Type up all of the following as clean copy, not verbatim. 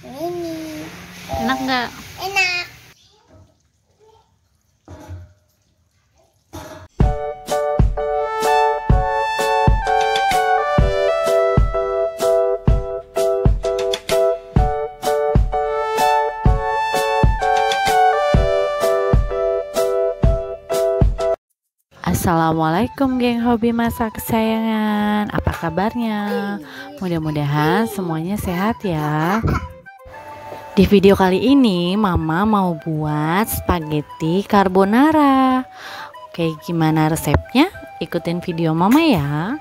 Ini Enak nggak? enak. Assalamualaikum geng hobi masak kesayangan. Apa kabarnya? Mudah-mudahan semuanya sehat ya. Di video kali ini Mama mau buat spaghetti carbonara. Oke, gimana resepnya? Ikutin video Mama ya.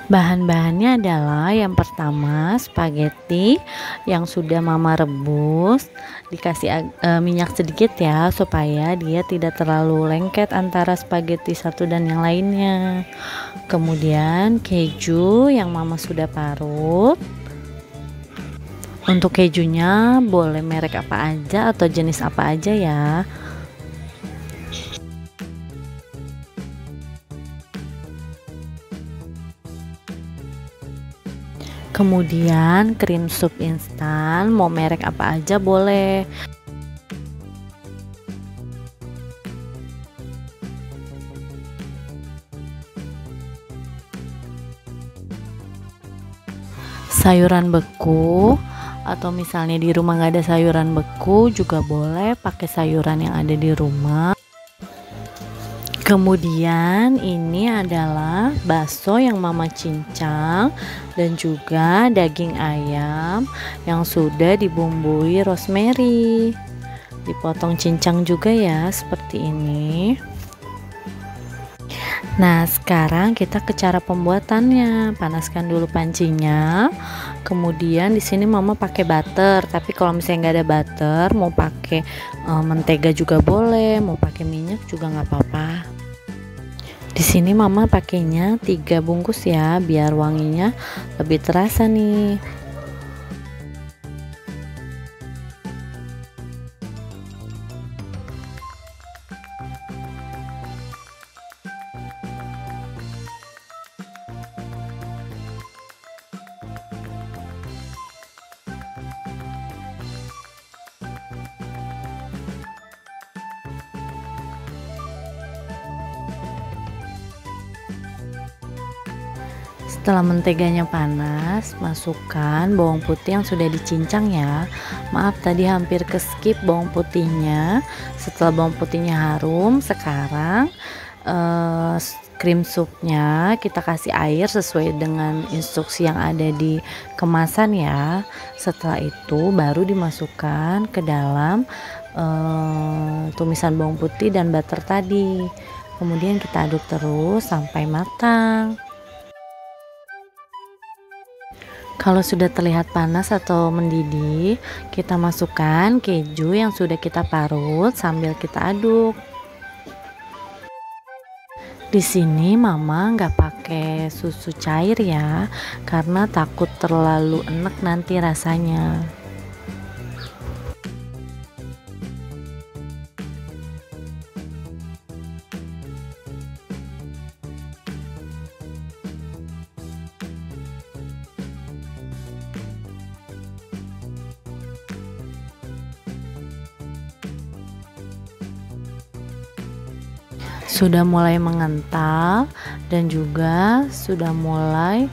Bahan-bahannya adalah yang pertama spaghetti yang sudah Mama rebus, dikasih minyak sedikit ya supaya dia tidak terlalu lengket antara spaghetti satu dan yang lainnya. Kemudian keju yang Mama sudah parut. Untuk kejunya boleh merek apa aja atau jenis apa aja ya. Kemudian krim sup instan, mau merek apa aja boleh. Sayuran beku, atau misalnya di rumah nggak ada sayuran beku juga boleh pakai sayuran yang ada di rumah. Kemudian ini adalah bakso yang Mama cincang dan juga daging ayam yang sudah dibumbui rosemary. Dipotong cincang juga ya seperti ini. Nah, sekarang kita ke cara pembuatannya. Panaskan dulu pancinya. Kemudian di sini Mama pakai butter, tapi kalau misalnya nggak ada butter, mau pakai mentega juga boleh, mau pakai minyak juga nggak apa-apa. Di sini Mama pakainya 3 bungkus ya, biar wanginya lebih terasa nih. Setelah menteganya panas, masukkan bawang putih yang sudah dicincang ya. Maaf tadi hampir ke skip bawang putihnya. Setelah bawang putihnya harum, sekarang krim supnya kita kasih air sesuai dengan instruksi yang ada di kemasan ya. Setelah itu baru dimasukkan ke dalam tumisan bawang putih dan butter tadi. Kemudian kita aduk terus sampai matang. Kalau sudah terlihat panas atau mendidih, kita masukkan keju yang sudah kita parut sambil kita aduk. Di sini Mama nggak pakai susu cair ya, karena takut terlalu enek nanti rasanya. Sudah mulai mengental dan juga sudah mulai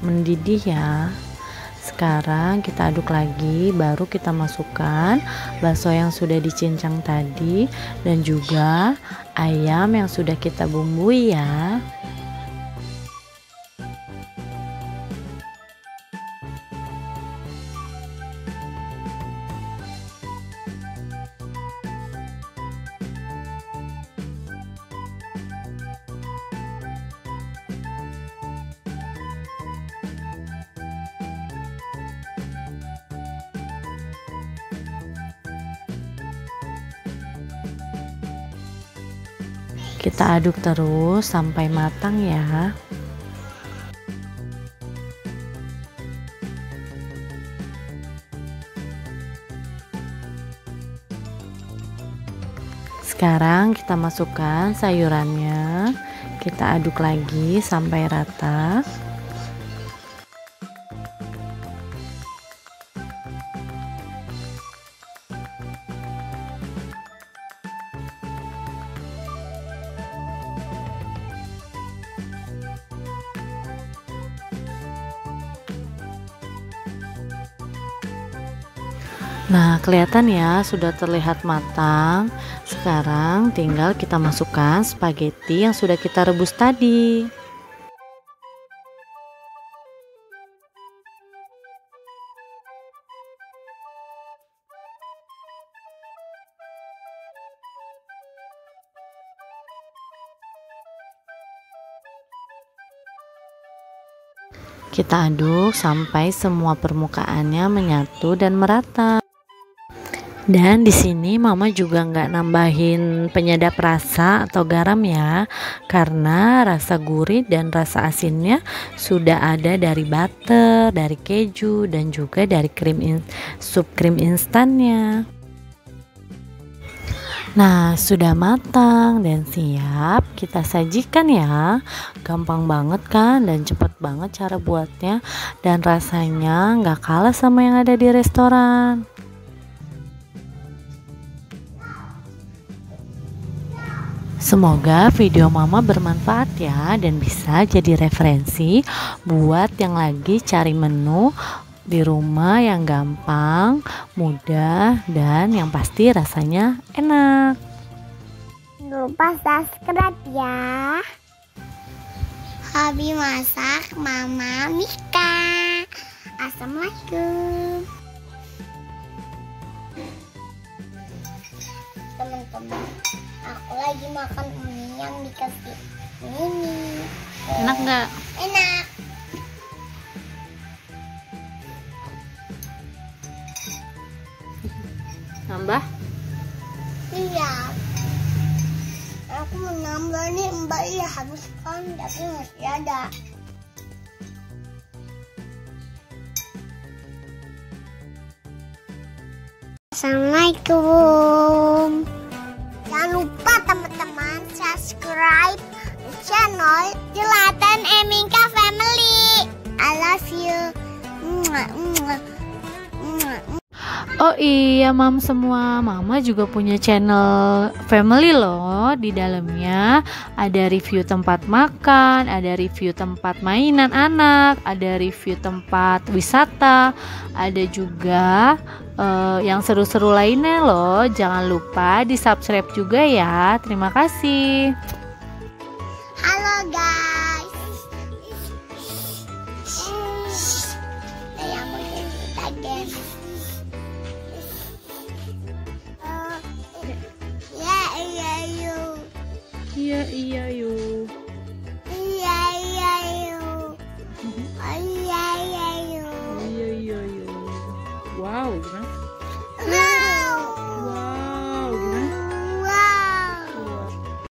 mendidih ya. Sekarang kita aduk lagi, baru kita masukkan bakso yang sudah dicincang tadi dan juga ayam yang sudah kita bumbui ya. Kita aduk terus sampai matang ya. Sekarang kita masukkan sayurannya. Kita aduk lagi sampai rata. Nah, kelihatan ya sudah terlihat matang. Sekarang tinggal kita masukkan spaghetti yang sudah kita rebus tadi. Kita aduk sampai semua permukaannya menyatu dan merata. Dan di sini mama juga nggak nambahin penyedap rasa atau garam ya, karena rasa gurih dan rasa asinnya sudah ada dari butter, dari keju, dan juga dari sup krim instannya. Nah, sudah matang dan siap kita sajikan ya. Gampang banget kan dan cepet banget cara buatnya, dan rasanya nggak kalah sama yang ada di restoran. Semoga video mama bermanfaat ya, dan bisa jadi referensi buat yang lagi cari menu di rumah yang gampang, mudah, dan yang pasti rasanya enak. Jangan lupa subscribe ya. Hobi masak Mama Mika. Assalamualaikum. Teman-teman, aku lagi makan mie yang dikasih ini. Enak nggak? Enak. Nambah? Iya. Aku mau nambah nih, Mbak. Iya habiskan, tapi masih ada. Assalamualaikum. Jangan lupa teman-teman subscribe channel Jelatan Eminka Family. I love you. Oh iya, mam semua, mama juga punya channel family loh. Di dalamnya ada review tempat makan, ada review tempat mainan anak, ada review tempat wisata, ada juga yang seru-seru lainnya loh. Jangan lupa di subscribe juga ya. Terima kasih. Halo guys. Saya mau cerita game. Iya iya yuk. Iya yuk. Iya yuk. Iya iya yuk. Wow, gimana? Wow. Wow.